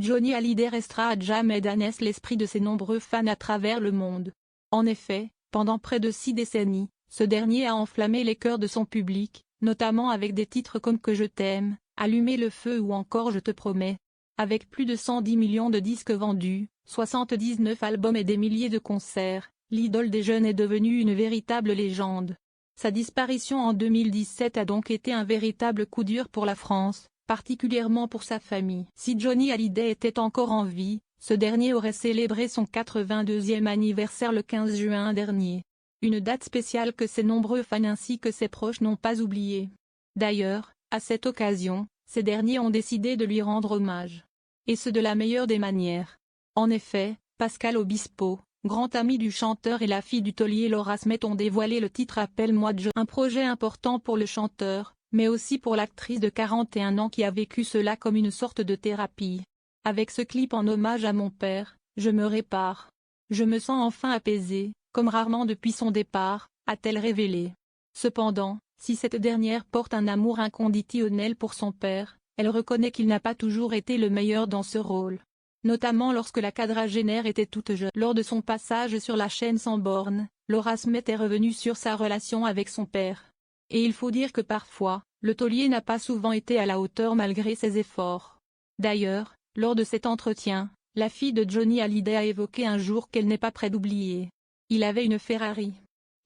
Johnny Hallyday restera à jamais dans l'esprit de ses nombreux fans à travers le monde. En effet, pendant près de 6 décennies, ce dernier a enflammé les cœurs de son public, notamment avec des titres comme Que je t'aime, Allumer le feu ou encore Je te promets. Avec plus de 110 millions de disques vendus, 79 albums et des milliers de concerts, l'idole des jeunes est devenue une véritable légende. Sa disparition en 2017 a donc été un véritable coup dur pour la France, particulièrement pour sa famille. Si Johnny Hallyday était encore en vie, ce dernier aurait célébré son 82e anniversaire le 15 juin dernier. Une date spéciale que ses nombreux fans ainsi que ses proches n'ont pas oubliée. D'ailleurs, à cette occasion, ces derniers ont décidé de lui rendre hommage. Et ce de la meilleure des manières. En effet, Pascal Obispo, grand ami du chanteur et la fille du taulier Laura Smith ont dévoilé le titre Appelle-moi Joe. Un projet important pour le chanteur, mais aussi pour l'actrice de 41 ans qui a vécu cela comme une sorte de thérapie. Avec ce clip en hommage à mon père, je me répare. Je me sens enfin apaisée, comme rarement depuis son départ, a-t-elle révélé. Cependant, si cette dernière porte un amour inconditionnel pour son père, elle reconnaît qu'il n'a pas toujours été le meilleur dans ce rôle. Notamment lorsque la quadragénaire était toute jeune. Lors de son passage sur la chaîne Sans Bornes, Laura Smith est revenue sur sa relation avec son père. Et il faut dire que parfois, le taulier n'a pas souvent été à la hauteur malgré ses efforts. D'ailleurs, lors de cet entretien, la fille de Johnny Hallyday a évoqué un jour qu'elle n'est pas près d'oublier. Il avait une Ferrari.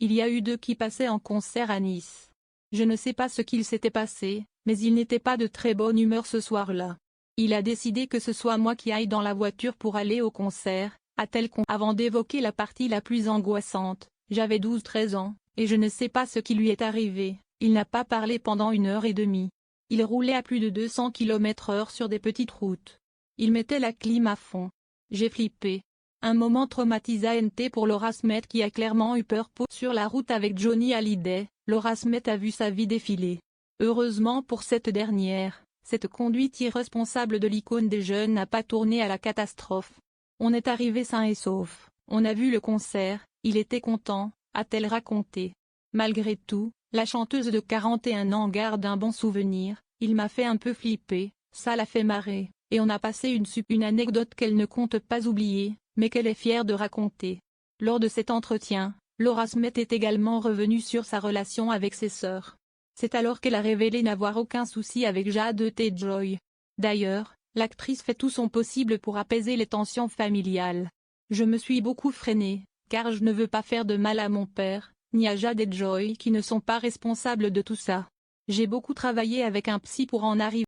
Il y a eu 2 qui passaient en concert à Nice. Je ne sais pas ce qu'il s'était passé, mais il n'était pas de très bonne humeur ce soir-là. Il a décidé que ce soit moi qui aille dans la voiture pour aller au concert, a-t-elle confié. Avant d'évoquer la partie la plus angoissante, j'avais 12-13 ans, et je ne sais pas ce qui lui est arrivé, il n'a pas parlé pendant 1h30. Il roulait à plus de 200 km/h sur des petites routes. Il mettait la clim à fond. J'ai flippé. Un moment traumatisant pour Laura Smith qui a clairement eu peur. Sur la route avec Johnny Hallyday, Laura Smith a vu sa vie défiler. Heureusement pour cette dernière, cette conduite irresponsable de l'icône des jeunes n'a pas tourné à la catastrophe. On est arrivé sain et sauf, on a vu le concert, il était content, a-t-elle raconté. Malgré tout, la chanteuse de 41 ans garde un bon souvenir, il m'a fait un peu flipper, ça l'a fait marrer, et on a passé une anecdote qu'elle ne compte pas oublier, mais qu'elle est fière de raconter. Lors de cet entretien, Laura Smith est également revenue sur sa relation avec ses sœurs. C'est alors qu'elle a révélé n'avoir aucun souci avec Jade et Joy. D'ailleurs, l'actrice fait tout son possible pour apaiser les tensions familiales. Je me suis beaucoup freinée, car je ne veux pas faire de mal à mon père, ni à Jade et Joy qui ne sont pas responsables de tout ça. J'ai beaucoup travaillé avec un psy pour en arriver